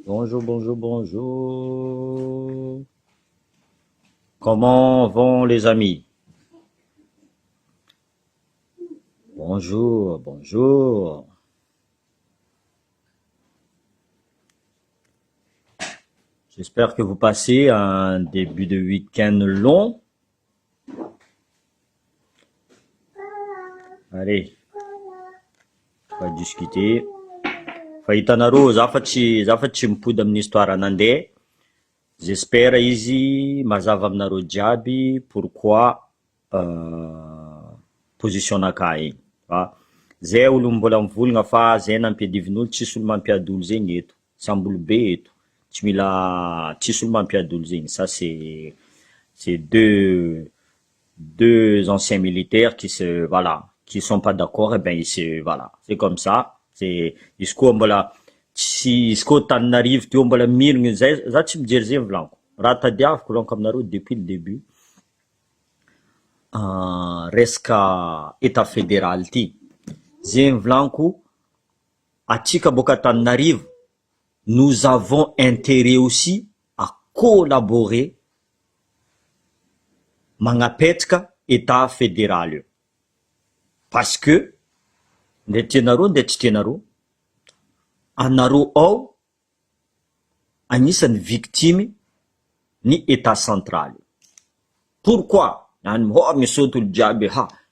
Bonjour, bonjour, bonjour. Comment vont les amis? Bonjour, bonjour. J'espère que vous passez un début de week-end long. Allez, on va discuter. Fahitanareo, za fa tsy mipody amin'ny histoire nandeha. J'espère izy mazava aminareo jiaby pourquoi position-naka igny. Zay olo mbola mivolagna fa zay nampiadivin'olo, tsisy olo mampiady olo zegny eto. Samby olo be eto. Tsy mila, tsisy olo mampiady olo zegny. Ça c'est deux anciens militaires qui sont pas d'accord, et ben voilà, c'est comme ça. C'est izy koa mbola tsy izy koa Antananarivo teo mbola mirigny zay, za tsy mijery zay volaniko. Raha tadiaviko laniko aminareo depuis le début. Resaka état fédéral ty. Zegny volaniko, atsika boka Antananarivo, nous avons intérêt aussi à collaborer magnapetraka état fédéral io. Parce que nde tianareo nde tsy tianareo, anareo ao anisan'ny victime ny état central. Pourquoi? Misaoty olo jiaby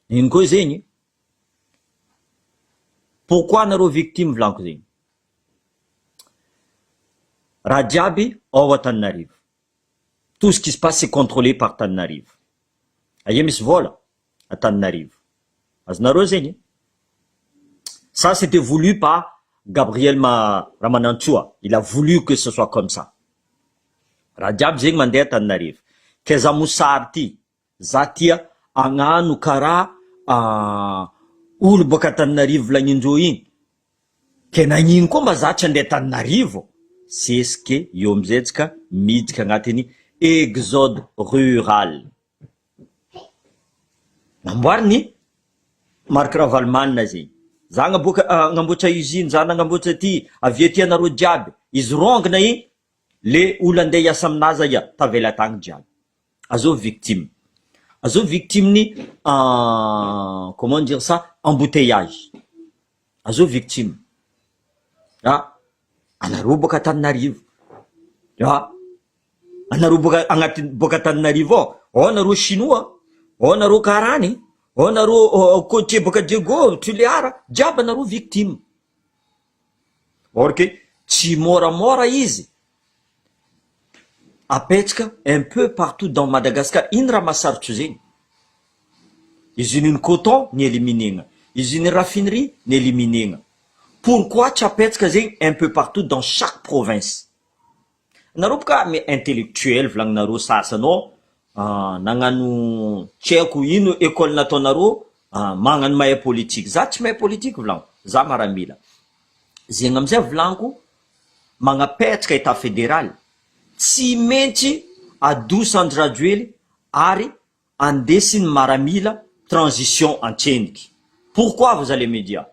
ino koa zegny? Pourquoi anareo victime volaniko zegny? Raha jiaby ao Antananarivo. Tout ce qui se passe c'est contrôlé par Antananarivo. Aia misy vola Antananarivo. Azonareo zegny? Ça c'était voulu par Gabriel Ramanantsoa. Il a voulu que ce soit comme ça. Raha jiaby zegny mandeha Antananarivo. Keza mosary ty, za tia agnano karaha olo boka Antananarivo volagnin-dreo igny. Ke nagnino koa mba za tsy andeha Antananarivo? C'est ce que io amizay tsika miditra agnatin'ny exode rural. Namboariny Marc Ravalomanina zegny. Za agnamboatra usine, za nagnamboatra ty, avy ety anareo jiaby. Izy rongana igny, le olo andeha hiasa aminazy ia, tavela tagny jiaby. Azo victime. Azo victime ni comment dire ça, embouteillage. Azo victime. Anareo boka Antananarivo. Anareo boka Antananarivo ao anareo chinois, ao anareo karany, ao anareo côtier boka Diego, Tuléara, jiaby anareo victime. Or que tsy moramora izy apetraka un peu partout dans Madagascar. Ino raha mahasarotra zegny? Usine coton ny éliminena, usine raffinerie ny éliminena. Pourquoi tsy apetraka zegny un peu partout dans chaque province? Nareo boka mais intellectuel volagninareo sasanao, nagnano tsy haiko ino école nataonareo, magnano mahay politique. Za tsy mahay politique volaniko, za maramila. Zegny amizay volaniko, magnapetraka état fédéral, tsy maintsy adoso Andry Rajoely ary andesiny maramila transition antseniky. Pourquoi vous allez me dire?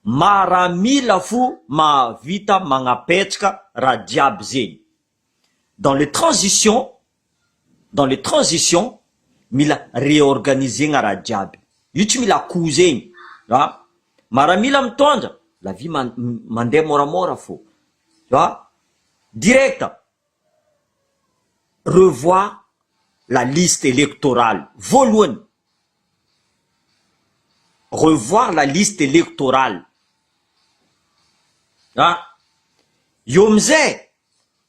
Maramila fo mahavita magnapetraka raha jiaby zegny. Dans les transitions, mila réorganisegna raha jiaby. Io tsy mila ko zegny. Maramila mitondra, la vie mandeha moramora fo. Direct. Revoir la liste électorale. Voalohany. Revoir la liste électorale. Io amizay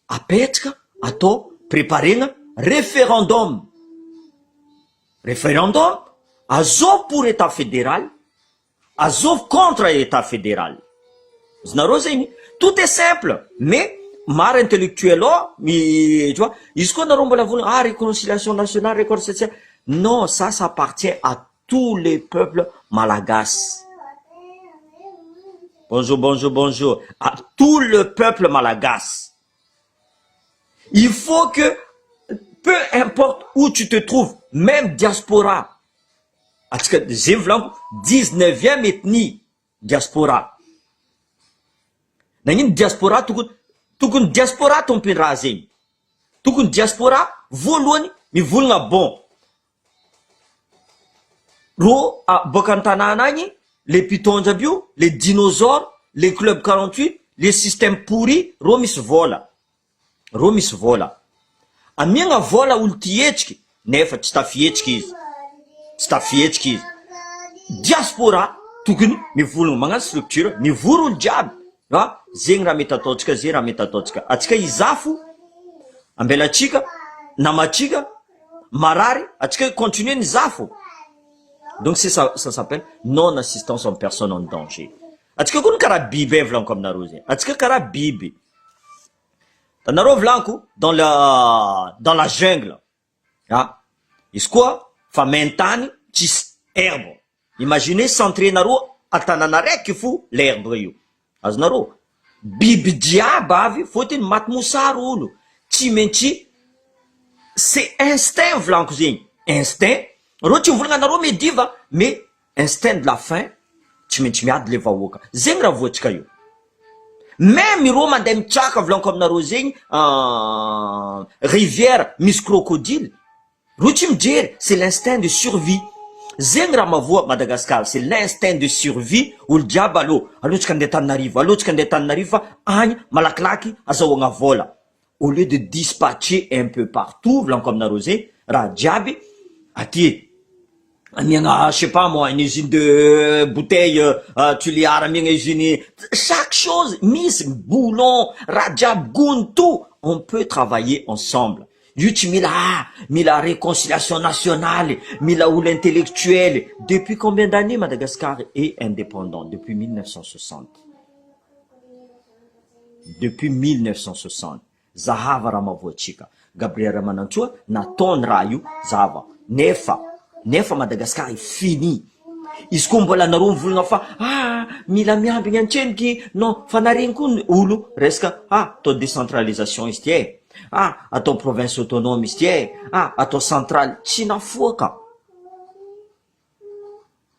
apetraka atao préparena référendum. Référendum, azov pour état fédéral, azov contre état fédéral. Zareo zegny, tout est simple, mais maro intellectuel tu vois, izy koa nareo mbola volagna réconciliation nationale, réconciliation. Non, ça appartient à tous les peuples malagasy. Bonjour. À tout le peuple malagasy. Il faut que, peu importe où tu te trouves, même diaspora, parce que j'ai voulu 19e ethnie diaspora. nagnino diaspora tokony diaspora tompiny raha zegny. Tokony diaspora voalohany mivolagna bon. Ro boka an-tanàna agny, les pitons aby io, les dinosaures, les club 48, les systèmes pourris, ro misy vola. Ro misy vola. Amiagna vola olo tihetsiky, nefa tsy tafihetsiky izy. Tsy tafihetsiky izy. Diaspora tokony mivolagna magnano structure, mivory olo jiaby. Zegny raha mety ataotsika, zay raha mety ataotsika. Atsika izafo, ambelatsika, namatsika, marary, atsika continuer nizafo. Donc c'est ça, ça s'appelle non-assistance en personne en danger. Atsika koa karaha biby volaniko aminareo zegny. Atsika karaha biby. Tanareo volaniko dans la jungle. Izy koa fa maintany tsisy herbe. Imaginez centrenareo atanana raiky fo l'herbe io. Azonareo biby jiaby avy fotony maty mosary olo. Tsy maintsy c'est instinct volaniko zegny. Instinct. Ro tsy mivolagna anareo mediva, mais instinct de la faim tsy maintsy miady le vahoaka. Zegny raha voatsika io. Même ro mandeha mitsaka volaniko aminareo zegny rivière misy crocodile. Ro tsy mijery, c'est l'instinct de survie. Zegny raha mavoa Madagascar, c'est l'instinct de survie. Olo jiaby alo tsika andeha Tananarivo, alo tsika andeha Tananarivo fa agny malakilaky azahoagna vola. Au lieu de dispatcher un peu partout, volaniko aminareo zegny, raha jiaby aty amiagna, je sais pas moi, une usine de bouteilles, tuliara, amiagna usine, chaque chose, misy boulon, raha jiaby gony, tout. On peut travailler ensemble. Io tsy mila réconciliation nationale, mila olo intellectuel. Depuis combien d'années Madagascar est indépendant? Depuis 1960. Depuis 1960. Zahava raha mavoatsika. Gabriel Ramanantsoa nataony raha io zahava. Nefa Madagascar est fini. Izy koa mbola nareo mivolagna fa mila miambigny antseniky, non, fa naregny koa olo resaka atao décentralisation izy ty atao province autonome izy ty atao centrale, tsy nafoaka.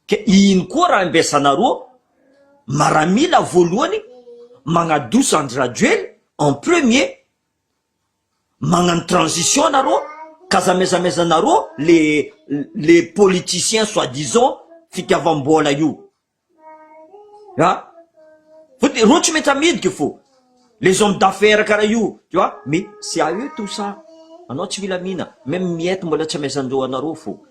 Ke ino koa raha ambesanareo? Maramila voalohany magnadoso Andry Rajoelina en premier, magnano transition nareo, kazamezamezanareo les politiciens soi-disant fitiavam-bola io. Ro tsy mety amidiky fo. Les hommes d'affaires karaha io, tu vois, mais c'est à eux tout ça. Anao tsy mila mina, même miette mbola tsy amezandreo anareo fo.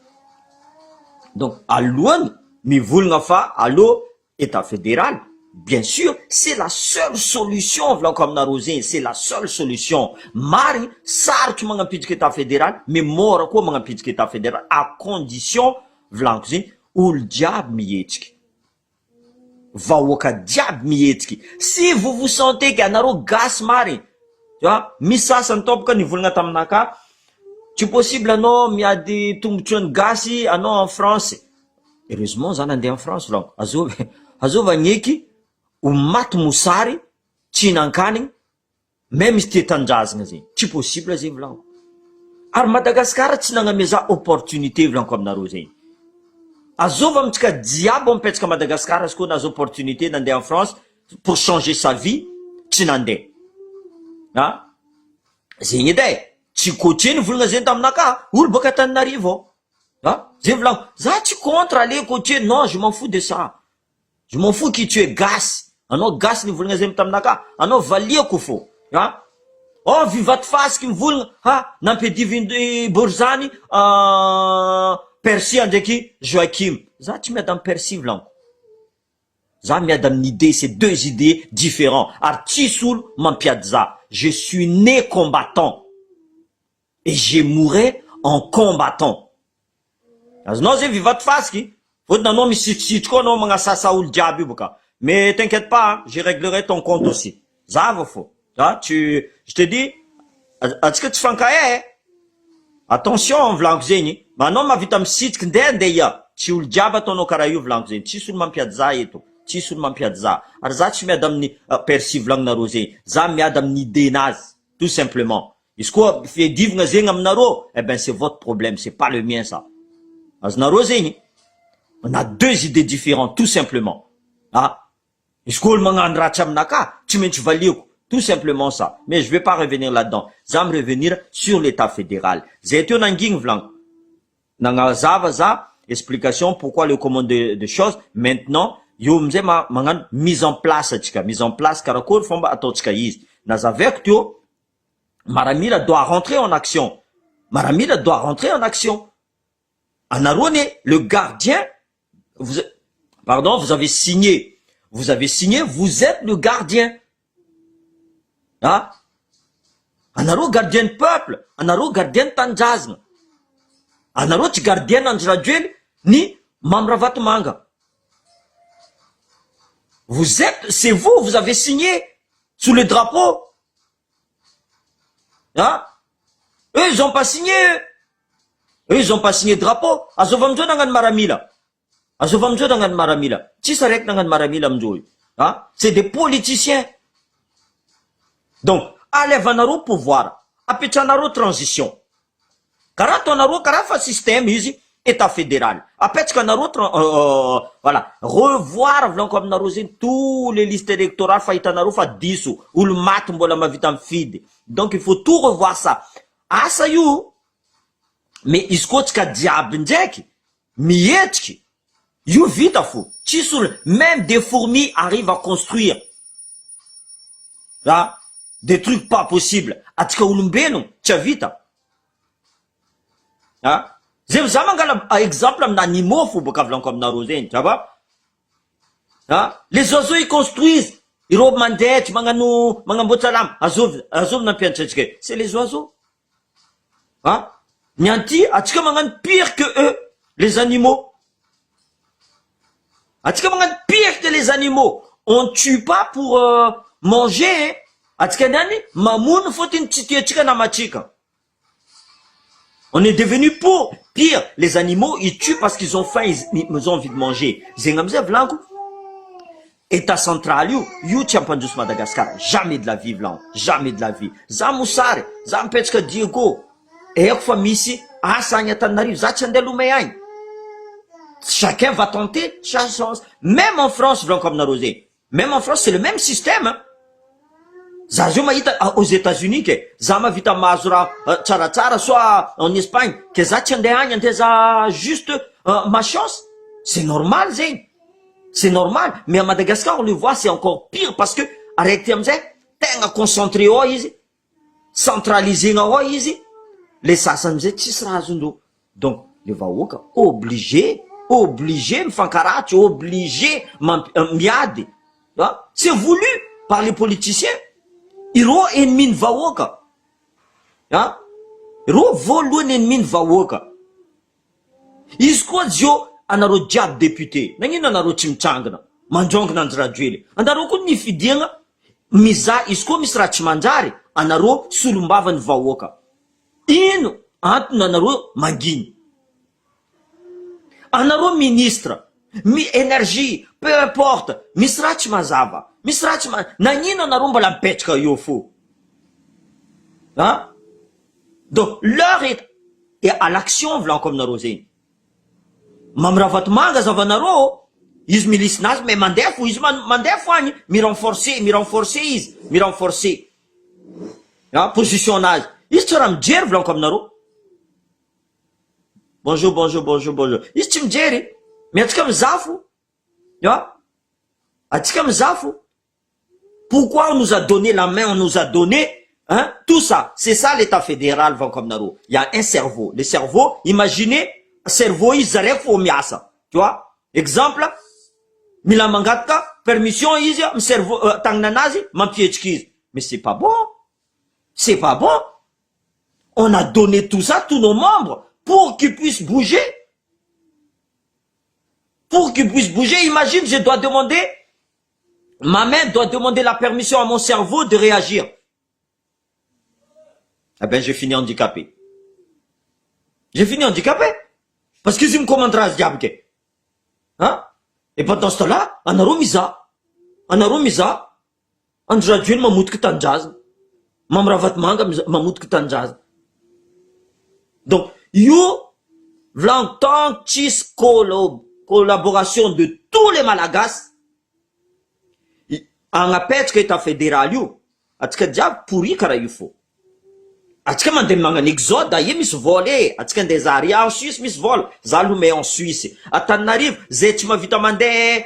Donc alohany mivolagna fa allo état fédéral, bien sûr, c'est la seule solution volaniko aminareo zegny, c'est la seule solution. Marigny sarotry magnampitsika état fédéral, mais mora koa magnampitsika état fédéral à condition volaniko zegny olo jiaby mihetsiky. Vahoaka jiaby mihetsiky. Si vous vous sentez que anareo gasy marigny, tu vois, misy sasany topoka nivolagna taminaka, tsy possible anao miady tombotrony gasy anao en France. Heureusement zany andeha en France volaniko. Azova agneky ho maty mosary tsy hinan-kanigny, même izy tia tanindrazagna zegny. Tsy possible zegny volaniko. Ary Madagascar tsy nagnameza opportunité volaniko aminareo zegny. Azova amitsika jiaby mipetsaka Madagascar izy koa nazo opportunité nandeha en France pour changer sa vie, tsy nandeha. Zegny edy tsy coacheny volagna zegny taminaka, olo boka Tananarivo. Zegny volaniko, za tsy contre aller coacher, non, je m'en fous de ça. Je m'en fous qui tu es gasy. Anao gasy ny volagna zegny taminaka, anao valiako fo. Vivaty fasiky mivolagna, nampidivy Borzany Percy ndraiky Joachim. Za tsy miady amin'ny Percy volaniko. Za miady amin'ny idée, c'est deux idées différents. Ary tsisy olo mampiady za. Je suis né combattant. Et je mourrai en combattant. Azonao zegny vivaty fasiky, fotony anao misitrisitriky koa anao magnasasa olo jiaby io boka. Mais t'inquiète pas, je réglerai ton compte aussi. Zava fo. Je te dis, atsika tsy fankahay. Attention volaniko zegny. Ma anao mavita misitriky ndeha ia. Tsy olo jiaby ataonao karaha io volaniko zegny. Tsisy olo mampiady za eto. Tsisy olo mampiady za. Ary za tsy miady amin'ny Percy volagninareo zegny. Za miady amin'ny idée nazy. Tout simplement. Izy koa fiadivagna zegny aminareo, eh ben c'est votre problème, c'est pas le mien ça. Azonareo zegny, on a deux idées différentes, tout simplement. Iskol magnano ratsy aminaka, tsy maintsy valiako. Tout simplement ça. Mais je vais pas revenir là-dedans. Ça me revenir sur l'État fédéral. Zay teo nangigny volaniko. Nagnazava za explication pourquoi le commande de choses. Maintenant, io amizay magnano mise en place atsika. Mise en place karakory fomba ataotsika izy. Nazavaiko teo, Maramila doit rentrer en action. Maramila doit rentrer en action. Anarone, le gardien, vous avez signé. Vous avez signé, vous êtes le gardien. Ah, anaro gardien de peuple, anaro gardien de tanjazna, anaro tsy gardien Andjirajoely ni Mamravatmanga. Vous êtes, c'est vous avez signé sous le drapeau. Hein? Eux, ils ont pas signé. Eux, ils ont pas signé drapeau. Azovamjo nangan Maramila. Azovamjo nangan Maramila. Tsisarek nangan Maramila mjoy. Hein? C'est des politiciens. Donc, alevanaro pouvoir, apetranaro transition. Karatonaro karafa système ici, État fédéral. Apetranaro voilà, revoir vlan comme narozin tous les listes électorales fahitanaro fa diso, ou le mat mbola mavitam fide. Donc il faut tout revoir ça. Asa io, mais iskotsika diable ndraiky, mietriky. Io vita fo. Tsisol, même des fourmis arrivent à construire. Là, des trucs pas possibles. Atika olombelon, tia vita. Hein? Za mangala exemple amina animaux fo boka vlanko aminaro zegny, ça va? Hein? Les oiseaux ils construisent. Ils robent mandety, magnamboatra lamba. Azov nampianatra atsika. C'est les oiseaux. Hein? Nianty, atika magnano pire que eux, les animaux. Atika magnano pire que les animaux. On tue pas pour manger, hein? Atika nani mamono fotiny tsy tiatsika namatsika. On est devenu pour pire. Les animaux ils tuent parce qu'ils ont faim, ils ont envie de manger. Zegny amizay volanko. État central io tsy ampandroso Madagascar. Jamais de la vie volanko. Jamais de la vie. Za mosary, za mipetraka Diego. Eko fa misy asa agny Antananarivo, za tsy andeha lomay agny. Chacun va tenter sa chance. Même en France, volanko aminareo zegny. Même en France, c'est le même système. Hein? Za zio mahita aux États-Unis ke za mavita mahazo raha tsaratsara soit en Espagne ke za tsy andeha agny andeha za juste ma chance. C'est normal zegny. C'est normal. Mais à Madagascar, on le voit, c'est encore pire parce que arrêtez amizay tegna concentré ao izy, centralisé ao izy. Les sasany amizay tsisy raha azondreo. Donc le vahoaka obligé mifankaratry, obligé miady. C'est voulu par les politiciens. Ireo ennemi ny vahoaka. Ireo voalohany ennemi ny vahoaka. Izy koa zio anareo jiaby député. Nagnino anareo tsy mitsangana mandrongona Andjirajoely. Anareo koa nifidiagna mizaha izy koa misy raha tsy manjary, anareo solombava ny vahoaka. Ino antony anareo manginy? Anareo ministre, énergie, peu importe, misy raha tsy mazava. Misy raha tsy nagnino anareo mbola mipetraka eo fo? Hein? Donc l'heure est à l'action volanko aminareo zegny. Mamravatmanga zavanareo, izy milisy nazy mais mandeha fo izy mandeha fo agny, mi-renforcer izy, mi-renforcer. Hein? Position nazy. Izy tsy raha mijery volanko aminareo. Bonjour. Izy tsy mijery, mais atsika mizaha fo. Atsika mizaha fo. Pourquoi on nous a donné la main, on nous a donné, hein, tout ça. C'est ça l'État fédéral, volanko aminareo. Il y a un cerveau. Le cerveau, imaginez, cerveau izy zaraiky fo miasa. Tu vois? Exemple, mila mangataka permission izy mi cerveau tagnananazy mampihetriky izy. Mais c'est pas bon. C'est pas bon. On a donné tout ça, tous nos membres, pour qu'ils puissent bouger. Pour qu'ils puissent bouger, imagine, je dois demander, ma main doit demander la permission à mon cerveau de réagir. Eh ben, j'ai fini handicapé. J'ai fini handicapé. Parce que je me commandera ce diable. Hein? Et pendant ce temps-là, anareo miza. Andjirajoely mamotiky tanjazana. Mamravatmanga mamotiky tanjazana. Donc, io, vlantan tsisy collaboration de tous les Malagasy, agnapetraka état fédéral io, atsika jiaby pourri karaha io fo. Atsika mandeha magnano exode, ie misy vol atsika andeha zary en Suisse misy vol, za lomay en Suisse. Antananarivo, zay tsy mahavita mandeha,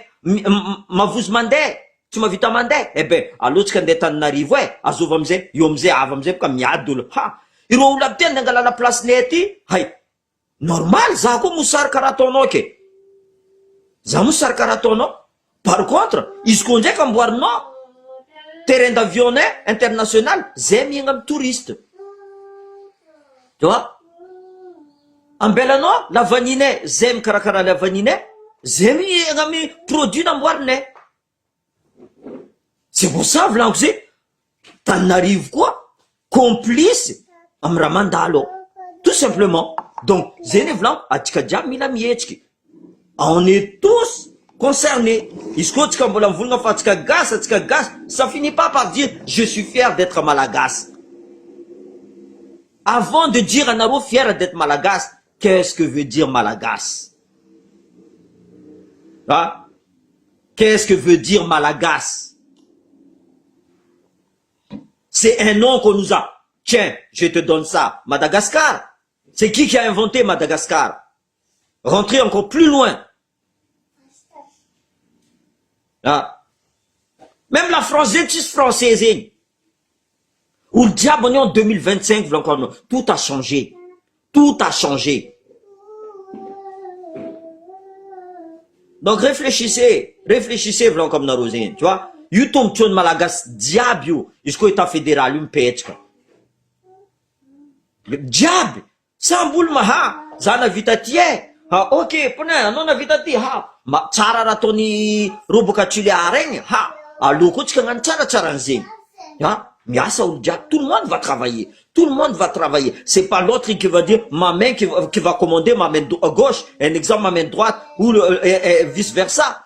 mavozo mandeha, tsy mahavita mandeha, eh ben, alohatsika andeha Antananarivo azova amizay, io amizay ava amizay boka miady olo. Ha! Ireo olo aby ty andeha angalala place ne ty, hay, normal, za koa mosary karaha ataonao ke. Za mosary karaha ataonao. Par contre, izy koa ndraiky amboarinao terrain d'avion international, zay miaigna amy touriste. Tu vois? Ambelanao lavaninay, zay mikarakara lavaninay, zay miaigna amy produit namboarinay. C'est pour ça volanko zay, Tananarivo koa complice amy raha mandalo. Tout simplement. Donc, zay ne volanko, atsika jiaby mila mihetsiky. On est tous concernés. Izy koa tsika mbola mivolagna fa atsika gasy, ça finit pas par dire je suis fier d'être malagasy. Avant de dire anaro fier d'être malagasy, qu'est-ce que veut dire malagasy? Hein? Qu'est-ce que veut dire malagasy? C'est un nom qu'on nous a. Tiens, je te donne ça. Madagascar. C'est qui a inventé Madagascar? Rentrez encore plus loin. Ah. Même la France, justice française. Ou le diable, on est en 2025, tout a changé. Tout a changé. Donc réfléchissez, voilà comme na rosine, tu vois. You tombe tchon malagas diable, isko état fédéral, une pechka. Diable, samboul maha, zana vitatie. Ha, ok, pona, non na vitati, ha. Ma tsara ratoni roboka tchuliareng, ha. Aloko tsika ngani tsara nzeng. Ha. Miasa ou diable, tout le monde va travailler. Tout le monde va travailler. C'est pas l'autre qui va dire ma main qui va commander ma main gauche, un exemple ma main droite, ou vice versa.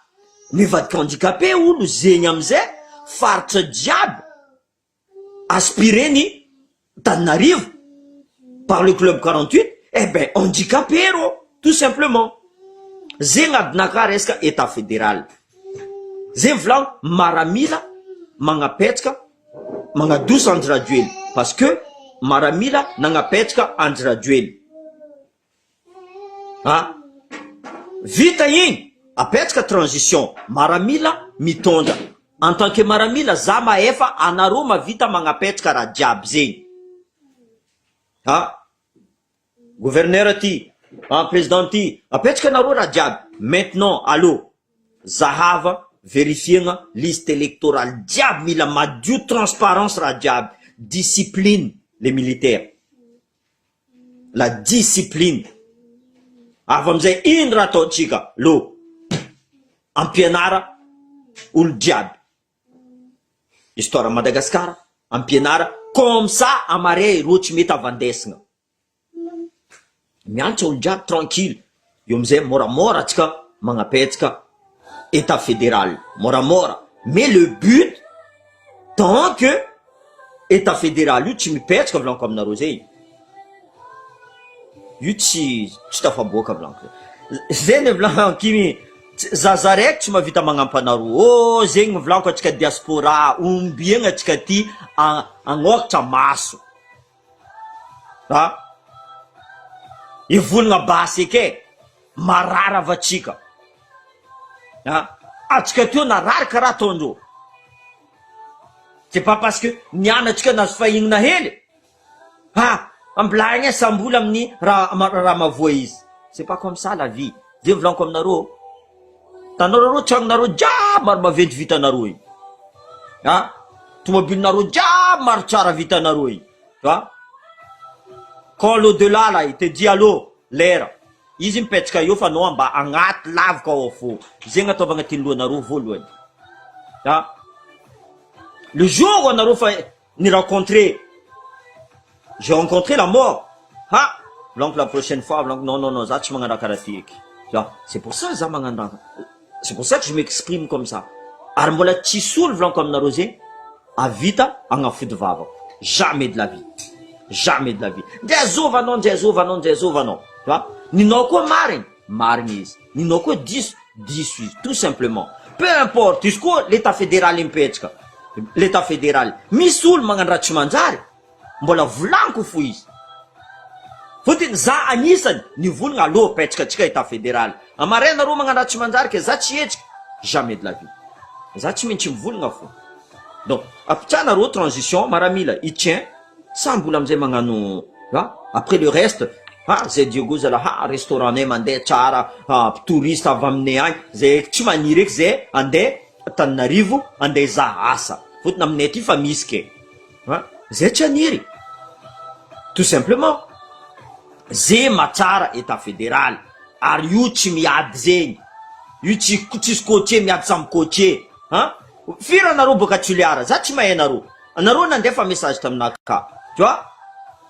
Mais va te handicaper ou le zenyamze, farce diable, aspiré ni, Tananarivo, par le club 48, eh ben, handicapé, tout simplement. Zengadnaka reska état fédéral. Zenvlang maramila, mangapetska, manga 12 andraduel. Parce que, maramila, nangapetska andraduel. Hein? Vita yin, apetska transition. Maramila, mitonda. En tant que maramila, zama efa, anaroma vita mangapetska radiab zeng. Hein? Gouverneur ti, président ti, apetska naro radiab. Maintenant, allô, zahava, vérifier liste électorale diable mila madio transparence radiab, discipline les militaires, la discipline avant de indra tochika lo ampianara ou le diable histoire Madagascar ampianara comme ça amare rochimeta vandesna miantso le diable tranquille yomze mora tika mangapetska état fédéral, mora. Mais le but, tant que état fédéral, tu me pètes comme blanc comme narosé. Tu t'as fait beau comme blanc. Zeng blanc qui me zazarek tu m'as vite à mangampanaru. Oh, zeng blanc quand tu as diaspora, bien tu as dit en octa masso. Ah, il faut nga basi ke marara vachika. Atsika teo narary karaha ataondreo. C'est pas parce que nianatsika nazo fahignina hely. Ha, ambilagny sambola amin'ny raha mavoa izy. C'est pas comme ça la vie. Zay volaniko aminareo. Tanareo tragnonareo jiaby maro maventy vitanareo igny. Ha, tomobilinareo jiaby maro tsara vitanareo igny. Tu vois? Quand l'au-delà là, il te dit allô, l'air. Izy mipetraka eo fa anao mba agnaty lavaka ao fo. Zegny ataovagna ty lohanareo voalohany. Le jour où anareo fa ni rencontré, j'ai rencontré la mort. Ha, donc la prochaine fois, non, ça tu m'en karatik. C'est pour ça ça m'en c'est pour ça que je m'exprime comme ça. Armola tisoul vlan comme narosé, a vita anga fudvava. Jamais de la vie. Jamais de la vie. Dezova non. Tu vois? Ninao koa marigny izy. Ninao koa diso izy, tout simplement. Peu importe, izy koa l'état fédéral mipetraka. l'état fédéral. Misy olo magnano raha tsy manjary, mbola volaniko fo izy. Fotony za anisany nivolagna aloha petraka atsika état fédéral. Amaraina nareo magnano raha tsy manjary ke za tsy hetsika, jamais de la vie. Za tsy maintsy mivolagna fo. Donc apitrahana reo transition maramila itien sa mbola amizay magnano après le reste zay Diego zala restaurant nay mandeha tsara, touriste avy aminay agny zay tsy maniry eky zay andeha Tananarivo andeha za asa. Fotony aminay aty fa misy ke zay tsy aniry. Tout simplement zay matsara état fédéral, ary io tsy miady zegny, io tsisy coaché miady samy coaché. Firy anareo boka Toliara, za tsy mahay anareo nandefa message taminaka, tu vois.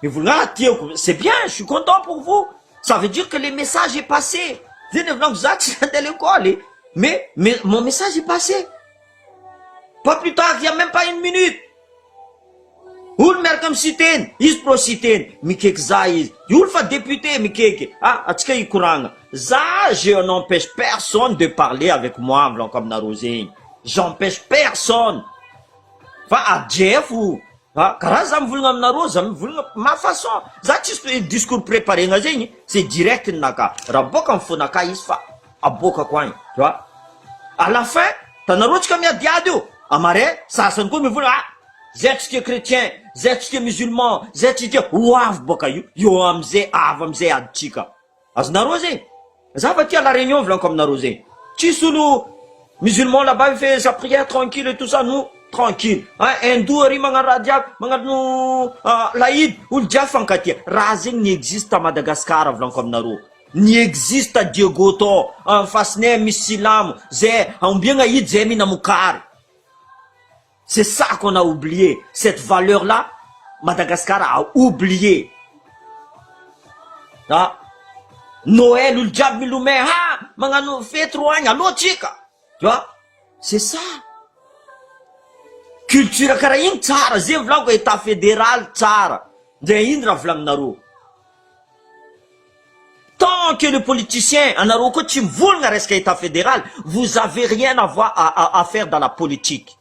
Mivolagna tiako, c'est bien, je suis content pour vous. Ça veut dire que le message est passé. Zay nevinako za tsy nandeha l'école, mais mon message est passé. Pas plus tard, il y a même pas une minute. Olo miaraka misiteny, izy pro siteny, mikaiky za izy. Olo fa député mikaiky. Atsika ikoragna. Za, je n'empêche personne de parler avec moi, vlan comme nareo zegny. J'empêche personne. Fa adjef ou karaha za mivolagna aminareo, za mivolagna ma façon. Za tsisy discours préparé nga zegny, c'est direct ninaka. Raha boka amin'ny fonaka izy fa abokako agny, tu vois. À la fin, tanareo tsika miadiady io. Amare, sasany koa mivolagna zay tsika chrétien, zay tsika musulman, zay tsika oavy boka io amizay avy amizay aditsika. Azonareo zegny. Za va tia la réunion vlanko aminareo zegny. Tsisy olo musulman là-bas il fait sa prière tranquille et tout ça, nous tranquille. Hindou ary magnano raha diaby, magnano laïd, olo jiaby fankatia. Raha zegny ny existe à Madagascar vlanko aminareo. Ny existe à Diego to, en fasinay misy silamo, zay ambiagna idy zay mina mokary. C'est ça qu'on a oublié. Cette valeur-là, Madagascar a oublié. Noël, olo jiaby milomay, magnano fety roagny, allo tsika. Tu vois? C'est ça. Culture karaha igny tsara, zay volagno état fédéral tsara. Zay iny raha volagninareo. Tant que le politicien, anareo koa tsy mivolagna resaka état fédéral, vous avez rien à faire dans la politique.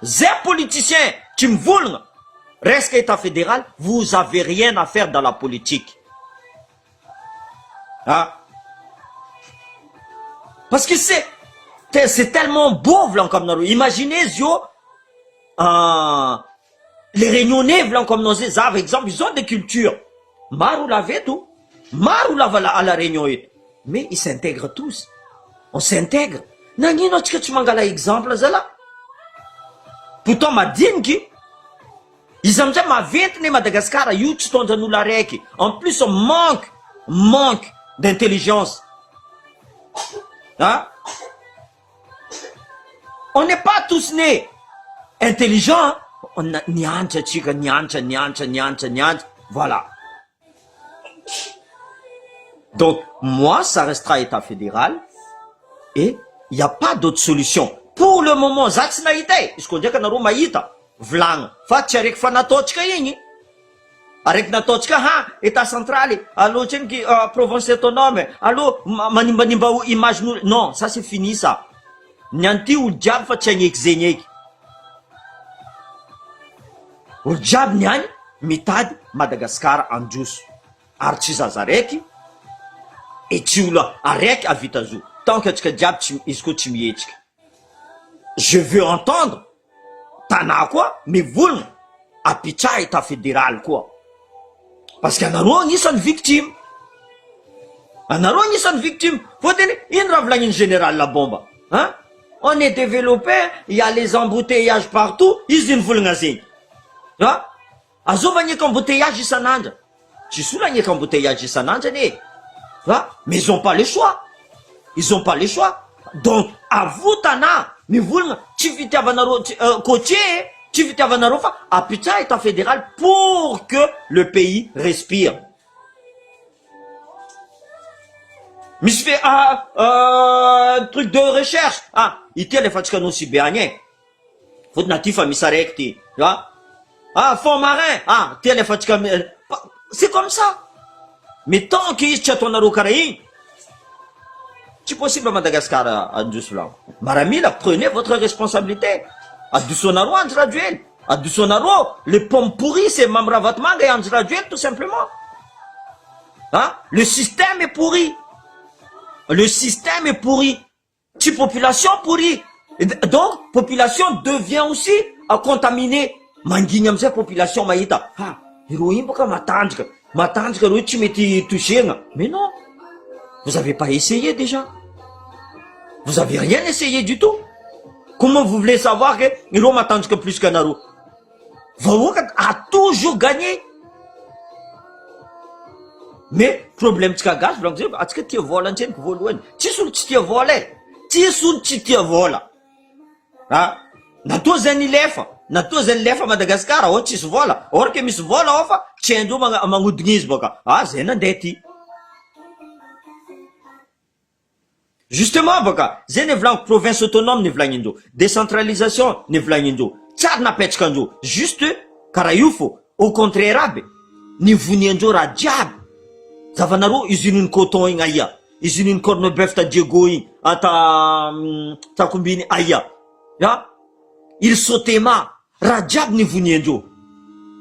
Zay politicien, tu me voulnes, reste état fédéral, vous avez rien à faire dans la politique. Parce que c'est tellement beau, vlan comme nous. Imaginez, les réunionnais, vlan comme nous, par exemple, ils ont des cultures. Marou l'avait tout. Marou l'avait à la réunion. Mais ils s'intègrent tous. On s'intègre. Nanino, tu m'as exemple, là. Pourtant madiniky izy amizay maventy Madagascar io tsy tondran'olo araiky. En plus on manque d'intelligence. On n'est pas tous nés intelligents. On a niancha tsika, niancha. Voilà. Donc moi ça restera état fédéral et il n'y a pas d'autre solution. Pour le moment, za tsy nahita izy koa ndraiky anareo mahita volagna fa tsy araiky fa nataotsika igny. Araiky nataotsika état central, allo tseniky province autonome, allo manimbanimba image nous. Non, ça c'est fini ça. Nianty olo jiaby fa tsy agneky zegny eky. Olo jiaby niany mitady Madagascar androso. Ary tsy zaza araiky et tsy olo araiky avita zo. Tant que atsika jiaby izy koa tsy mihetsika. Je veux entendre tana quoi, mais vous apicha état fédéral quoi. Parce qu'anareo anisany victime. Anareo anisany victime. Faut dire, ino raha volagny général la bomba. On est développé, il y a les embouteillages partout, izy ino volagna zegny. Azova agneky embouteillage isanandra. Tsisy olo agneky embouteillage isanandra ne. Mais ils ont pas le choix. Ils ont pas le choix. Donc, à vous tana, mais vous, tu vitiavanaro, côté, tu vitiavanaro, apita état fédéral pour que le pays respire. Mais je fais, un truc de recherche. Il tient les fatigues aussi bien. Faut natif à misarek, fond marin. Tient les fatigues. C'est comme ça. Mais tant qu'il y a ton aro karaï, Tsy possible à Madagascar androso lanko. Maramila, prenez votre responsabilité. Adosonaro Andry Rajoelina. Adosonaro, les pommes pourries, c'est Mamravatmanga et Andry Rajoelina, tout simplement. Hein? Le système est pourri. Le système est pourri. Tsy population pourrie. Et donc, population devient aussi à contaminer. Manginy amizay population mahita. Ah, iro iny boka matanjaka. Matanjaka ro tsy mety touchena. Mais non. Vous avez pas essayé déjà. Vous avez rien essayé du tout. Comment vous voulez savoir que iro matanjaka plus qu'anaro? Vahoaka a toujours gagné. Mais problème tsika gasy volanko zay atsika tia vola antseniko voalohany. Tsisy olo tsy tia vola e. Tsisy olo tsy tia vola. Ah, natoa zay nilefa. Natoa zay nilefa Madagasikara ao tsisy vola. Or que misy vola ao fa tsy haindreo magnodigny izy baka. Ah, zay nandeha ty. Justement baka, zay nivolaniko province autonome nivolagnin-dreo. Décentralisation nivolagnin-dreo. Tsary napetraka andreo. Juste karaha io fo. Au contraire aby. Nivoniandreo raha jiaby. Zavanaro usine coton igny aia. Usine corned-beef ta Diego igny. Ta kombiny aia. Ya? Il sotema. Raha jiaby nivoniandreo.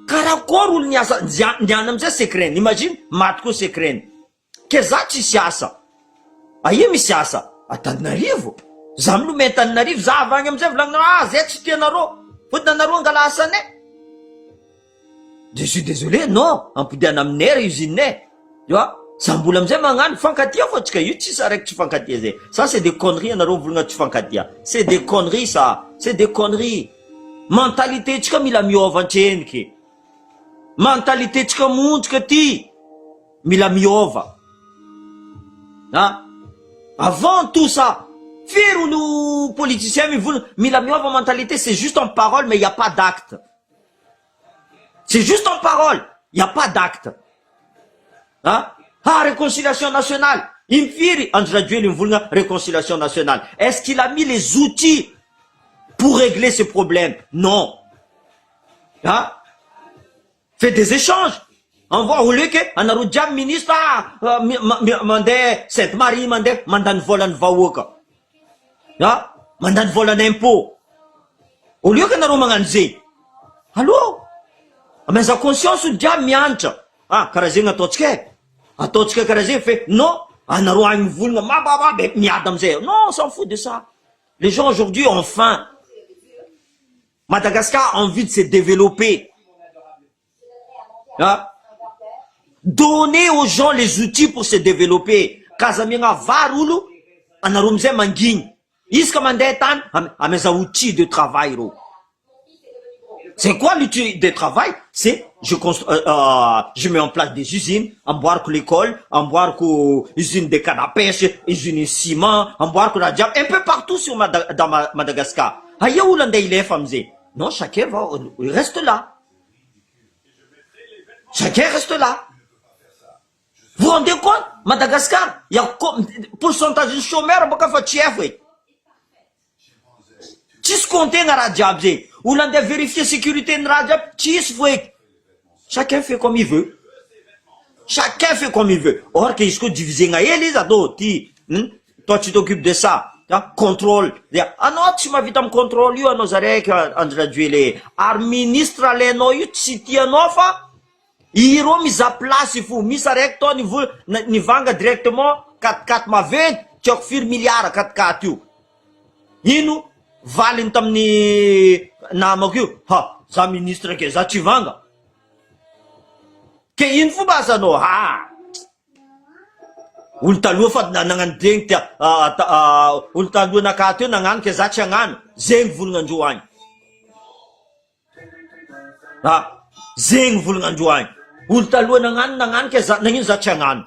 Karakory olo niasa niana amizay secret. Imagine maty koa secret. Ke za tsisy asa. Aia misy asa? Antananarivo. Za milomay Antananarivo. Za avy agny amizay volagninao. Ah, zay tsy tianareo. Fotony anareo angala asanay. Je suis désolé, non. Ampodiana aminay usine. Tu vois? Ça mbola amizay magnano fankatia fa tsika io tsisy araiky tsy fankatia zay. Ça c'est des conneries anareo volagna tsy fankatia. C'est des conneries ça. C'est des conneries. Mentalité tsika mila miova antseniky. Mentalité tsika montrika ty. Mila miova. Hein? Avant tout ça, faire olo politicien mila miova mentalité, c'est juste en parole mais il y a pas d'acte. C'est juste en parole, il y a pas d'acte. Hein? Ah, réconciliation nationale. Infiri, Andry Rajoelina voulna réconciliation nationale. Est-ce qu'il a mis les outils pour régler ce problème? Non. Hein? Fait des échanges. Envoie au lieu que anaro jam ministre mandé cette Marie mandé mandane volane vahoaka. Hein? Mandane volane impôt. Au lieu que naro magnano zay. Allô? Mais sa conscience ou jam miantra. Ah, karaha zegny ataotsika. Ataotsika karaha zegny fait non, anaro agny volagna mababa miady amizay. Non, on s'en fout de ça. Les gens aujourd'hui ont faim. Madagascar a envie de se développer. Hein? Donnez aux gens les outils pour se développer. Kazamiana varulo, anaro amizay mangigny. Iska mandeha tany ameza outils de travail ro. C'est quoi l'outil de travail? C'est je mets en place des usines, emboarco l'école, emboarco usine de canne à pêche, usine de ciment, emboarco la diable, un peu partout sur dans Madagascar. Aïe où l'on il est amizay? Non, chacun va, il reste là. Chacun reste là. Vous vous rendez compte? Madagascar, il y a pourcentage de chômeurs, baka fa chef, oui. Tis compter na radjabze. Ou l'on doit vérifier sécurité na radjab, tis fouet. Chacun fait comme il veut. Chacun fait comme il veut. Or, qu'est-ce que diviser na Elisa do, toi tu t'occupes de ça. Contrôle. Ah non, tu m'as vite à me contrôler, à nos arrêts, Andry Rajoelina. Ar ministre aleno yu, titi anofa. Iro misa place fo, misa araiky to nivanga directement 4-4 maventy, tiako firy milliard 4-4 io. Ino valiny tamin'ny namako io. Ha, za ministre ke, za tsy vanga. Ke ino fo basa anao? Ha! Olo taloha fa nagnano dregny olo taloha nakato io nagnano ke za tsy hagnano. Zegny volagna-ndreo agny. Ha, zegny volagna-ndreo agny. Olo taloha nagnano ke za nagnino za tsy hagnano.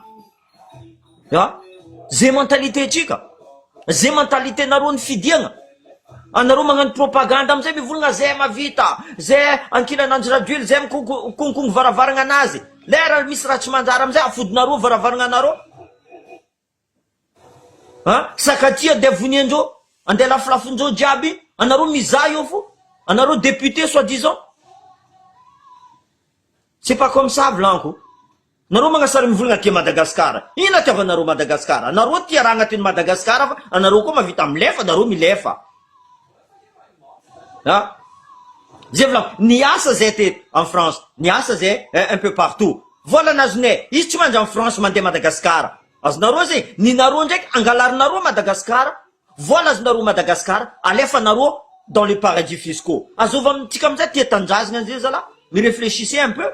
Ya? Zay mentalité tsika. Zay mentalité nareo ny fidiagna. Anareo magnano propagande amizay mivolagna zay mavita. Zay ankilana Andry Rajoelina zay mikonkonkony varavaragna anazy. Lera misy raha tsy manjary amizay afodinareo varavaragna anareo. Ha? Sakatia devoniandreo. Andeha lafilafindreo jiaby. Anareo mizaha io fo. Anareo député soi-disant. C'est pas comme ça, Blanco. Nareo mangasara mivolagna aty Madagasikara. Ina tiavanareo Madagasikara? Anareo tia raha agnatin'ny Madagasikara fa anareo koa mavita milefa, nareo milefa. Ah? Zay volako, niasa zay teto en France, niasa zay un peu partout. Volanazonay, izy tsy mandry en France mandeha Madagasikara. Azonareo zay, ny nareo ndraiky angalarinareo Madagasikara, vola azonareo Madagasikara, alefanareo dans les paradis fiscaux. Azova amintsika amizay tia tanindrazana zay zala, mi réfléchissez un peu.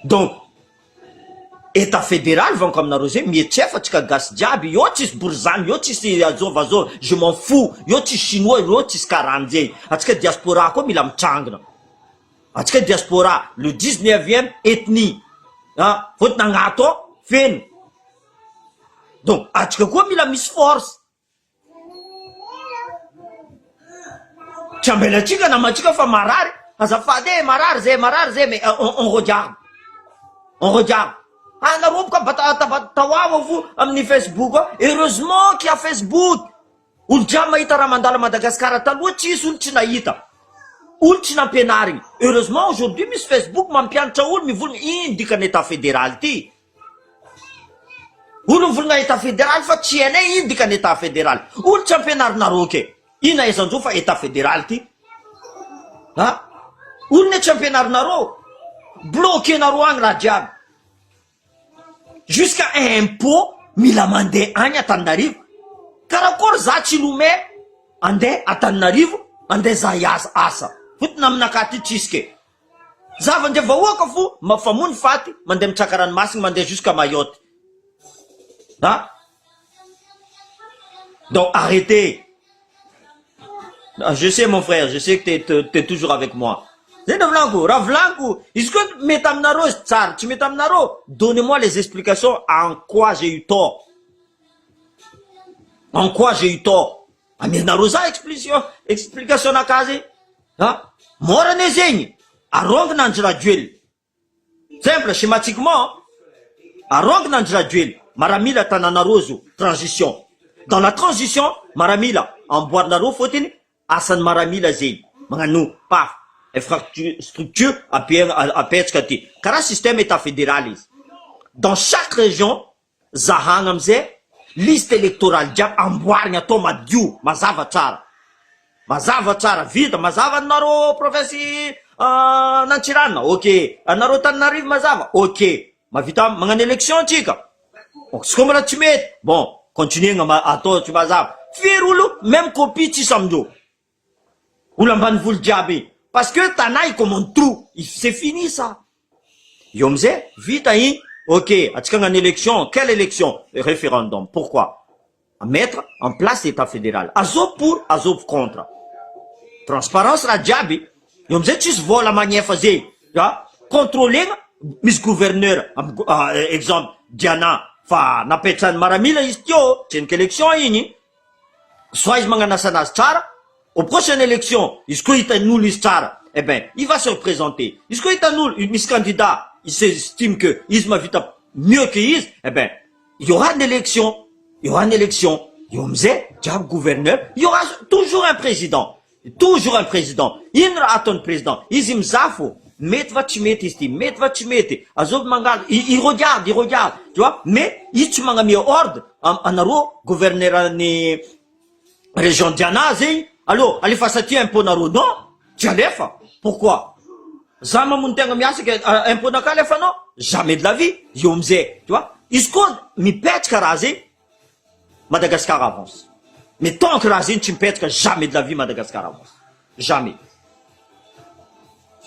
Donc, État fédéral vanko aminareo zay mietsefa tsika gasy jiaby, io tsisy borizany, io tsisy azovazova, je m'en fous, io tsisy chinois, io tsisy karan'izay. Atsika diaspora koa mila mitrangana. Atsika diaspora, le 19e ethnie. Ah, fotona agnato ao, feno. Donc, atsika koa mila misy force. Tsy ambelatsika namatsika fa marary, azafady marary zay, mais on regarde. On regarde. Ah, nareo boka tawawa vous amin'ny Facebook. Heureusement qu'il y a Facebook. Olo jiaby mahita raha mandala Madagasikara taloha tsisy olo tsy nahita. Olo tsy nampianariny. Heureusement aujourd'hui misy Facebook mampianatra olo mivolagna ino dikany État fédéral ty. Olo mivolagna État fédéral fa tsy hainay ino dikany État fédéral. Olo tsy ampianarinareo ke. Ino aizandreo fa État fédéral ty. Ha? Olo ne tsy ampianarinareo. Bloqué nareo agny raha jiaby. Jusqu'à impôt mila mandeha agny Antananarivo. Karakory za tsy lome andeha Antananarivo, andeha za hiasa asa. Fotona aminaka ty tsisy ke. Za vandeha vahoaka fo, mafamony faty, mandeha mitsaka ranomasina, mandeha jusqu'à Mayotte. Hein? Donc arrêtez. Je sais mon frère, je sais que t'es toujours avec moi. Zay Ravlanko, est-ce que metamnaro tsar, tu metamnaro, donnez-moi les explications en quoi j'ai eu tort. En quoi j'ai eu tort. Amenaro za explication na kazi. Hein? Mora ne zegny. Arong nanjra duel. Simple, schématiquement. Arong nanjra duel. Maramila tananarozo, transition. Dans la transition, Maramila, en boire naro fotini, asan Maramila zegny. Mangano, paf. Infrastructure à Petskati. Car un système État fédéral. Dans chaque région, Zahangamze, liste électorale, diab amboarnya to madiu, mazava tsara. Mazava tsara, vita, mazava naro profesi Nanchirana, ok. Naro Tananarivo mazava, ok. Mavita mangan élection tika. Skomala tu mets, bon, continuez à toi tu mazava. Firoulo, même copie tu samdo. Oulamban vul diabi. Parce que Tanaï comme un trou, c'est fini ça. Yomze, vite aïe, ok, atskan en élection, quelle élection? Le référendum. Pourquoi? À mettre en place l'État fédéral. Azov pour, Azov contre. Transparence la diabi. Yomze, tu se vois la manière faisée. Contrôler, mis gouverneur, exemple, Diana, fa, napetsan maramila istio, c'est une élection yini. Soit manganasanas chara. Aux prochaines élections, est-ce qu'il est nul l'histoire? Eh ben, il va se représenter. Est-ce qu'il est nul, un candidat, il s'estime que Isma Vita mieux que Is? Eh ben, il y aura une élection. Il y aura une élection. Yomze, diable gouverneur, il y aura toujours un président. Toujours un président. Inra aton président. Izim Zafo. Metva chimete isti. Metva chimete. Azov mangal. Il regarde. Tu vois? Mais, il tu manga mis ordre. Anaro, gouverneur ni région Diana, zé. Alors, allez face à un peu naro, non? Tu as l'air. Pourquoi? Zama muntenga miasi que un peu nakalefa, non? Jamais de la vie. Yomze. Tu vois? Isko, mi pète karazé, Madagascar avance. Mais tant que razine, tu me pètes que jamais de la vie, Madagascar avance. Jamais.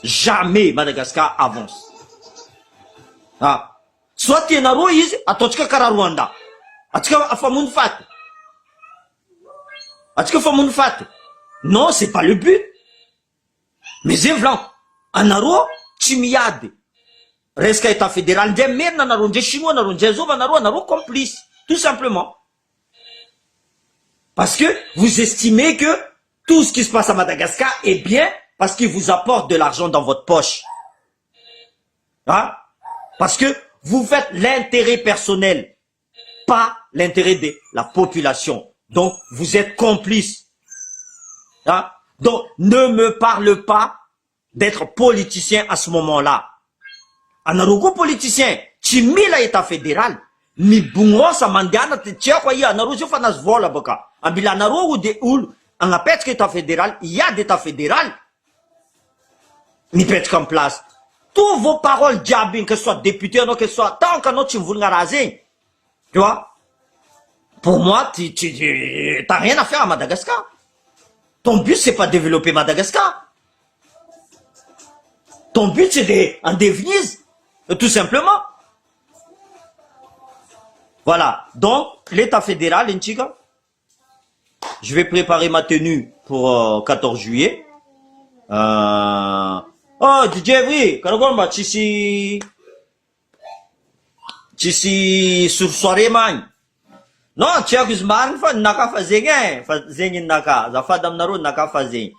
Jamais Madagascar avance. Ah. Soit tu es naro, à tochka kara Rwanda. Atika afamun fat. Atika afamun fat. Non, c'est pas le but. Mais c'est blanc. Anaro, Chimiade. Resca État fédéral, des mères, Nanaro, des Chinois, Naro, complice. Tout simplement. Parce que vous estimez que tout ce qui se passe à Madagascar est bien parce qu'il vous apporte de l'argent dans votre poche. Hein? Parce que vous faites l'intérêt personnel, pas l'intérêt de la population. Donc, vous êtes complice. Hein? Donc, ne me parle pas d'être politicien à ce moment-là. anareo koa politicien tsy mila état fédéral mibongosa mandiana tiako ia anareo zio fa nazo vola baka ambila anareo o de olo agnapetraka état fédéral iady état fédéral mipetraka en place tous vos paroles diaby que ce soit député anao que ce soit tant qu'anao tsy mivolagna raha zegny tu vois pour moi t'as rien à faire à Madagascar. Ton but c'est pas développer Madagascar, ton but c'est d'en devenir tout simplement. Voilà, donc l'état fédéral Nchiga, je vais préparer ma tenue pour 14 juillet. Oh DJ oui, karagomba tsi sur soirée man. Non, tiako izy mariny fa naka fa zegny fa zegny naka zafady aminareo naka fa zegny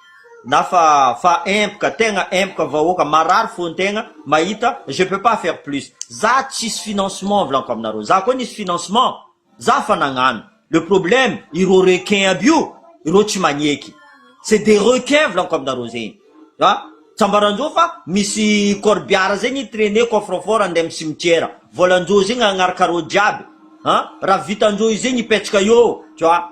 na fa impoka tegna impoka vahoaka marary fo tegna mahita je peux pas faire plus za tsisy financement volanko aminareo za koa nisy financement za fa nagnano le problème ireo requin aby io ireo tsy magneky c'est des requins volanko aminareo zegny a tsambaranjeo fa misy corbiara zegny traîner coffre-fort andeha amy cimetière volanjeo zegny agnarakareo jiaby raha vitandreo izegny ipetraka eo tu vois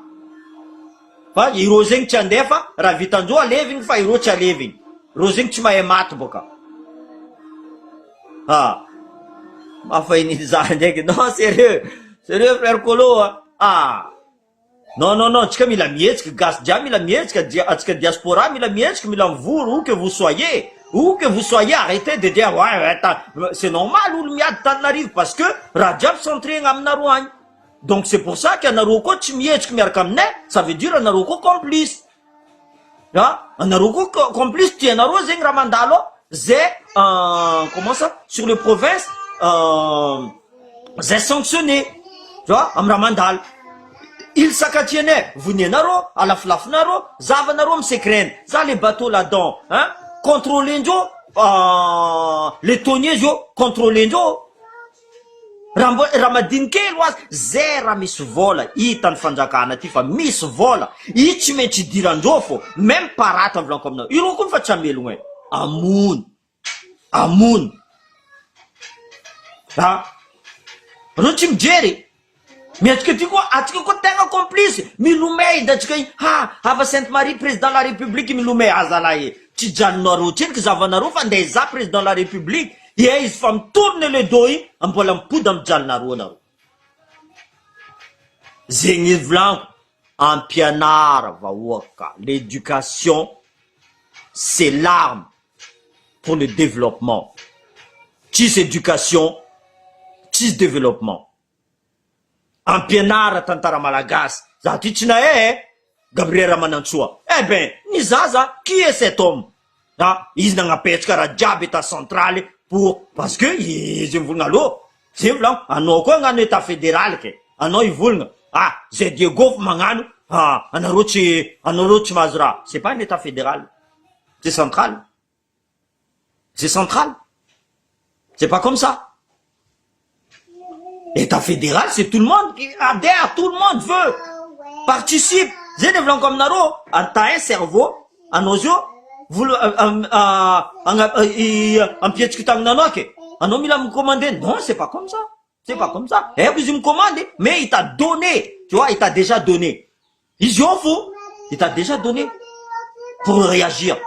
fa ireo zegny tsy andeha fa raha vitandreo aleviny fa ireo tsy aleviny ireo zegny tsy mahay maty boka mafaininy za ndraiky non sérieux frère Kolo non tsika mila mihetsika gasy dia mila mihetsika atsika diaspora mila mihetsika mila mivory où que vous soyez arrêtez de dire ouais c'est normal olo miady Tananarivo parce que raha jiaby centré aminareo agny donc c'est pour ça que anareo koa tsy mihetsika miaraka aminay ça veut dire anareo koa complice anareo koa complice tianareo zegny raha mandalo zay comment ça sur les provinces zay sanctionné tu vois am raha mandalo il sakatianay voninareo alafilafinareo zavanareo amy secret za les bateaux là-dedans contrôlendreo les tonniers zio contrôlendreo raha madiny kely oazy zay raha misy vola hitany fanjakana ty fa misy vola i tsy maintsy idirandreo fô même parata volanko aminao ireo koa fa tsy amelogna amono reo tsy mijery miatsika ty koa atsika koa tegna complice milomay datsika ava Sainte Marie président de la République milomay azalahy tsy janonareo tseniky zavanareo fa ndeha za président de la République izy fa mitorne le dos igny mbola mipody amy janonareo anareo zegny izy volanko ampianara vahoaka l'éducation c'est l'arme pour le développement tsisy éducation tsisy développement ampianara tantara malagasy za ty tsy nahay Gabriel Ramanantsoa ben ni zaza qui est cet homme izy nagnapetraka raha jiaby état central pour parce que izy mivolagna aloha zegny volanko anao koa agnano état fédéral ke anao ivolagna zay Diego magnano anareo tsy mahazo raha c'est pas un état fédéral c'est central c'est pas comme ça. État fédéral, c'est tout le monde qui adhère, tout le monde veut, participe. J'ai des blancs comme Naro, en taille cerveau, en osio, vous, en pièce que t'as nanoke, en homme il a me commandé. Non, c'est pas comme ça. C'est pas comme ça. Eh, vous me commandez, mais il t'a donné. Tu vois, il t'a déjà donné. Ils y ont fou. Il t'a déjà donné. Pour réagir.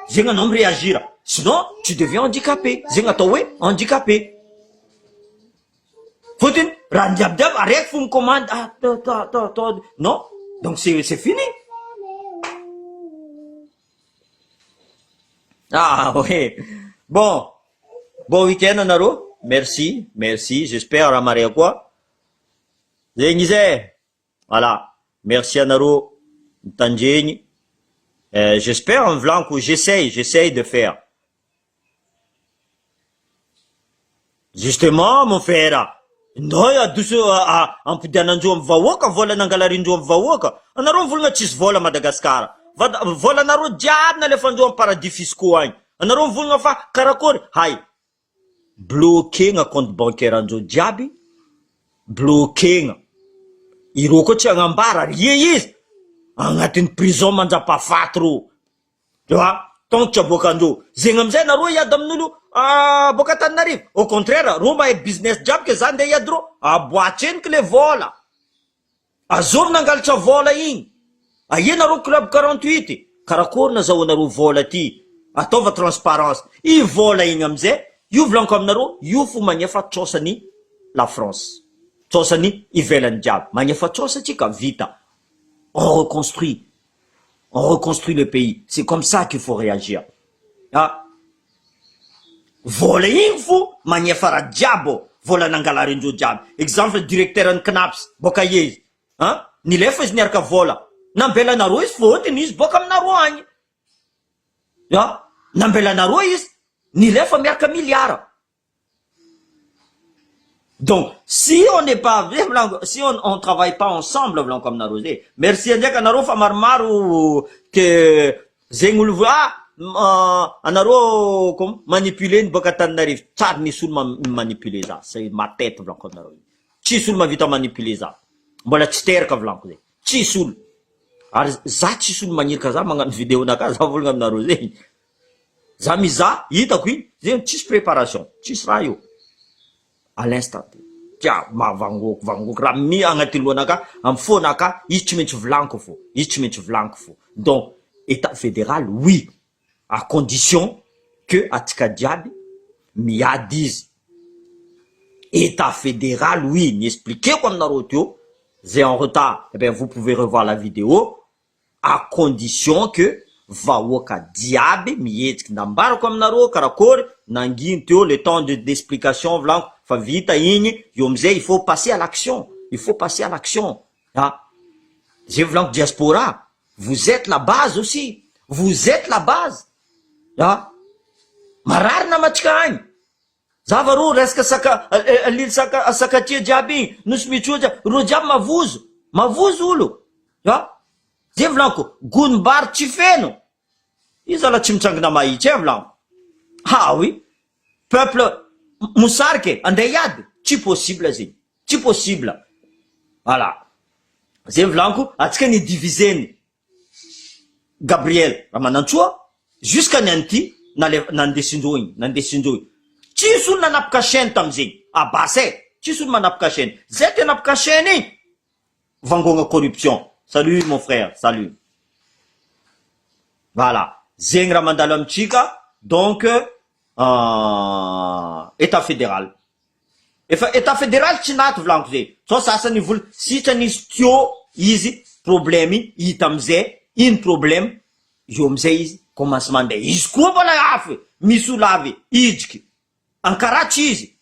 J'ai un homme réagir. Sinon, tu deviens handicapé. J'ai un toé handicapé. Faut-il randiabdab arrête vous me commande non donc c'est fini. Oui bon week-end Naro merci j'espère à Maria quoi voilà merci Naro Tanjeni j'espère en blanc que j'essaye de faire justement mon frère. Ndoy aduso ampidianandreo amy vahoaka vola nangalarindreo amy vahoaka anareo volagna tsisy vola Madagascar vola anareo jiaby nalefandreo amy paradis fiscaux agny anareo volagna fa karakory hay bloquegna compte bancaire andreo jiaby bloquegna ireo koa tsy agnambara rie izy agnatin'ny prison mandrapahafaty reo tu vois tongotra boaka andro zegny amizay nareo iady amin'olo boaka Antananarivo. Au contraire ro mahay business jiaby ke zany de iady ro aboatreniko le vola azovy nangalatra vola igny ahenareo club 48 karakory nazahoanareo vola ty ataova transparence i vola igny amizay io volaniko aminareo io fo magnefa trosany la France trosany ivelany jiaby magnefa trosa tsika vita on reconstruit le pays. C'est comme ça qu'il faut réagir. Vola igny fo magnefa raha jiabo vola nangala rendreo jiaby. Exemple directeur ny CNAPS boka izy nilefa izy niaraka vola nambelanareo izy fotiny izy boka aminareo agny nambelanareo izy nilefa miaraka milliard. Donc, si on n'est pas, si on travaille pas ensemble, comme narosé, merci à Dieu qu'anaro fa marmaro que zengulu anaro comme manipuler une boka Antananarivo tsar ni sul manipuler ça, c'est ma tête comme naro. Chi sul ma vita manipuler ça. Mbola tsy teraka vlanko zay. Chi sul. Ary za chi sul maniraka za magnano vidéo naka za volagna aminareo zay. Za miza hitako iny, zay tsisy préparation, tsisy raha io. À l'instant tia mavangoko raha mi agnaty lohanaka amy fonaka izy tsy maintsy volaniko fo donc état fédéral oui à condition que atsika diaby miady izy état fédéral oui niexpliqueko aminareo teo zay en retard eh bien vous pouvez revoir la vidéo à condition que vahoaka diaby mihetsiky nambarako aminareo karakory nanginy teo le temps d'explication volaniko fa vita igny io amizay il faut passer à l'action j'ai volaniko diaspora vous êtes la base aussi marary namatsika agny zava ro resaka alily sakatia jiaby igny nosy mitsotra ro jiaby mavozo olo zay volaniko gonim-bary tsy feno izy ala tsy mitsangana mahitsy volaniko oui peuple mosarike andray iady tsy possible zegny tsy possible voilà zay volaniko atsika ni diviseny Gabriel Ramanantsoa jusqu'à nanty nandesindreo igny tsisy olo nanapaka chaîne tamizegny abase tsisy olo manapaka chaîne zay te napaka chaîne igny vangogna corruption. Salut mon frère, salut. Voilà. Zegny raha mandalo amitsika donc état fédéral. État fédéral tsy naty volaniko zay. So sasany vola sitranisy teo izy problème hita amizay iny problème io amizay izy commence mandeha izy koa mbola afy misy olo avy ijiky ankaratsy izy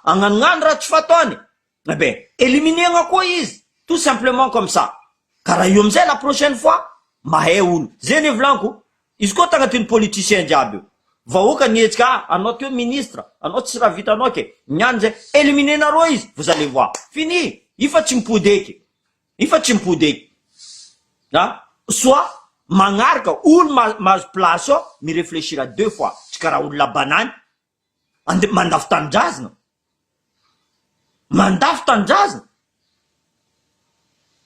agnanognano raha tsy fataony eh ben éliminegna koa izy tout simplement comme ça. Karaha io amizay la prochaine fois mahay olo zay ny volaniko izy koa tagnatiny politicien jiaby io vahoaka nihetsiky anao teo ministre anao tsy raha vitanao ke niany zay éliminenareo izy vous allez voir fini ifa tsy mipody eky soit magnaraka olo mahazo place ao miréfléchira 2 fois tsy karaha olo labanany mandafy tanindrazana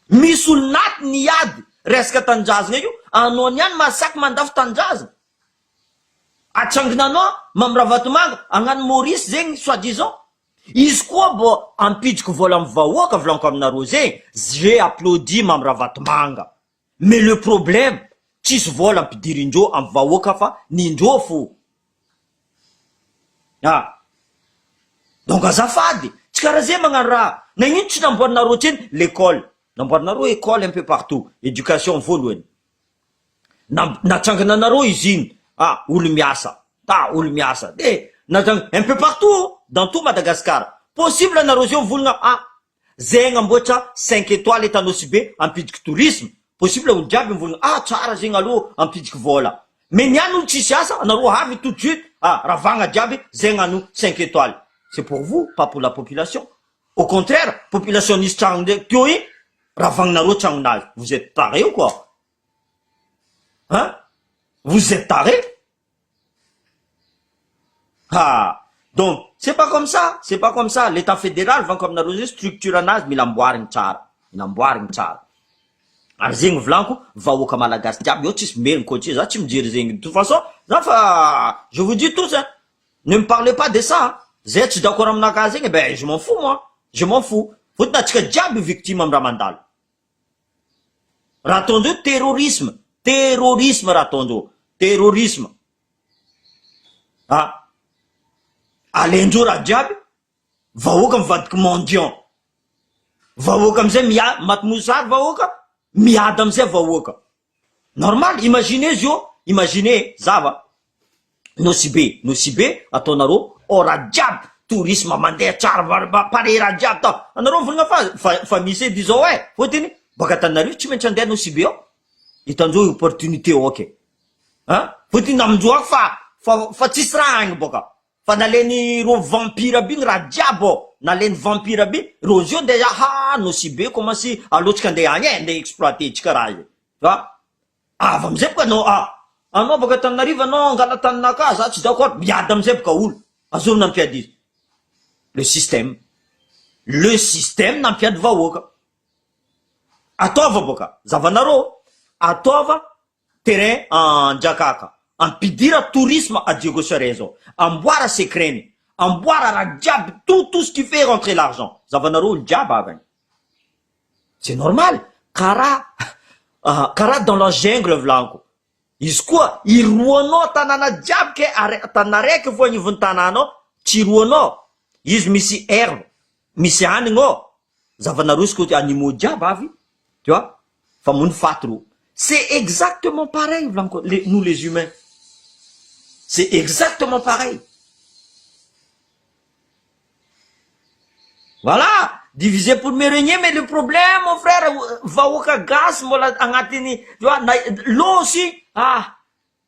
misy olo naty niady resaka tanindrazana io anao niany masaky mandafy tanindrazana atsanginanao mamiravatomanga agnano Maurice zegny soi-disant izy koa bo ampidiky vola amy vahoaka volaniko aminareo zegny j'ai applaudi mamiravatomanga mais le problème tsisy vola ampidirindreo amy vahoaka fa nindreo fo donc azafady tsy karaha zay magnano raha nagnino tsy namboarinareo tseny l'école namboarinareo école un peu partout éducation voalohany natsangananareo izy iny olo miasa de natang un peu partout dans tout Madagascar possible anareo zay mivolagna zegny amboatra 5 étoiles etanosy be ampidiky tourisme possible olo jiaby mivolagna tsara zegny aloha ampidiky vola mais niany olo tsisy asa anareo avy tout de suite ravagna jiaby zegny ano 5 étoiles c'est pour vous pas pour la population au contraire population nisy tragno ndraiky teo igny ravagninareo tragnonazy vous êtes taré ou quoi vous êtes taré donc c'est pas comme ça l'état fédéral va comme nareo structure anazy mila amboarigny tsara Ary zegny volaniko, vahoaka malagasy jiaby, io tsisy meriny coach, za tsy mijery zegny. De toute façon, je vous dis tous, hein, ne me parlez pas de ça. Zay tsy d'accord aminakahy zegny, ben, je m'en fous, moi. Je m'en fous. Fotona atsika jiaby victime am raha mandalo. Raha ataondreo terrorisme. Terrorisme raha ataondreo. Terrorisme. Ah. Alendreo raha jiaby, vahoaka mivadiky mendiant. Vahoaka amizay maty mosary vahoaka, miady amizay vahoaka. Normal, imaginez io, imaginez, zava. Nosibe, ataonareo, raha jiaby, tourisme mandeha tsara, pare raha jiaby tao. Anareo volagna fa misy edy zao fotiny, baka Tananarivo tsy maintsy andeha Nosibe ao. Hitandreo opportunité ok. Hein? Fotiny amindreo fa tsisy raha agny boka. Fa naleny ro vampire aby igny raha jiaby naleny vampire aby, ro zio ndeha Nosibe commencé alotsika andeha agny andeha exploiter tsika raha io. Va? Avy amizay boka anao baka Tananarivo anao angala taninaka, za tsy d'accord, miady amizay boka olo. Azony nampiady izy. Le système nampiady vahoaka. Ataova boka, zavanareo, ataova terrain en Jakaka. Ampidira tourisme à Diego Cerezo. Amboara secret. Amboara raha jiaby, tout ce qui fait rentrer l'argent. Zavanareo le jiaby avy. C'est normal. Kara dans la jungle vlanko. Izy koa, iroanao tanana jiaby ke tanana raiky vo agnivon'ny tananao, tsy iroanao. Izy misy herbe, misy hanigny ao. Zavanareo izy koa animaux jiaby avy. Tu vois? Fa mony fatro. C'est exactement pareil, vlanko, nous les humains. C'est exactement pareil. Voilà, divisé pour me régner, mais le problème, mon frère, vahoaka gas, mbola agnatiny, tu vois, l'eau aussi,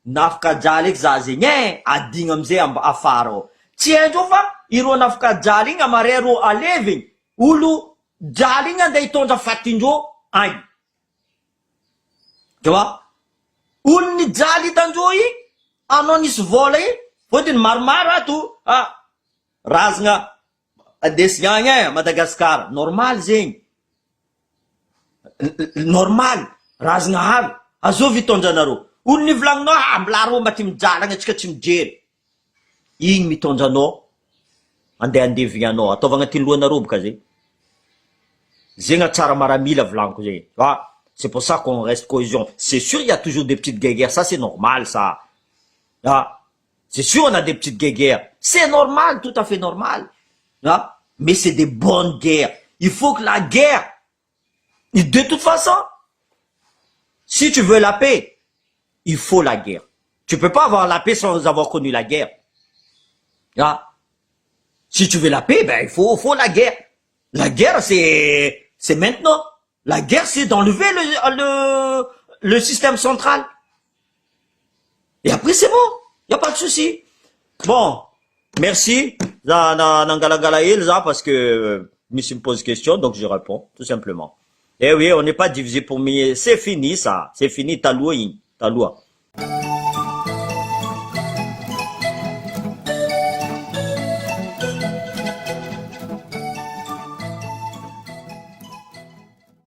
nafaka jaly eky za zegny, adigna amizay afara ao. Tsy haindreo fa, ireo nafaka jaly igny amare ro alevy igny, olo jaly igny andeha hitondra fatindreo agny. Tu vois? Olo ny jaly hitandreo igny, anao nisy vola igny, fotiny maromaro ato, razagna adesina agny Madagascar, normal zegny. Normal, razagna avy, azovy hitondranareo. Olo ny volagninao, mbilaro mba ty mijaly agny atsika tsy mijery. Igny mitondranao, andeha andevigny anao, ataova agnatin'ny lohanareo boka zegny. Zegny atsara maramila volaniko zegny. Tu vois? C'est pour ça qu'on reste cohésion. C'est sûr, il y a toujours des petites guéguerres. Ça, c'est normal, ça. C'est sûr, on a des petites guéguerres. C'est normal, tout à fait normal. Mais c'est des bonnes guerres. Il faut que la guerre, de toute façon, si tu veux la paix, il faut la guerre. Tu peux pas avoir la paix sans avoir connu la guerre. Si tu veux la paix, ben, il faut la guerre. La guerre, c'est maintenant. La guerre, c'est d'enlever le système central. Et après, c'est bon. Il n'y a pas de souci. Bon, merci. Parce que monsieur me pose question, donc je réponds, tout simplement. Eh oui, on n'est pas divisé pour mieux. C'est fini, ça. C'est fini, ta loi.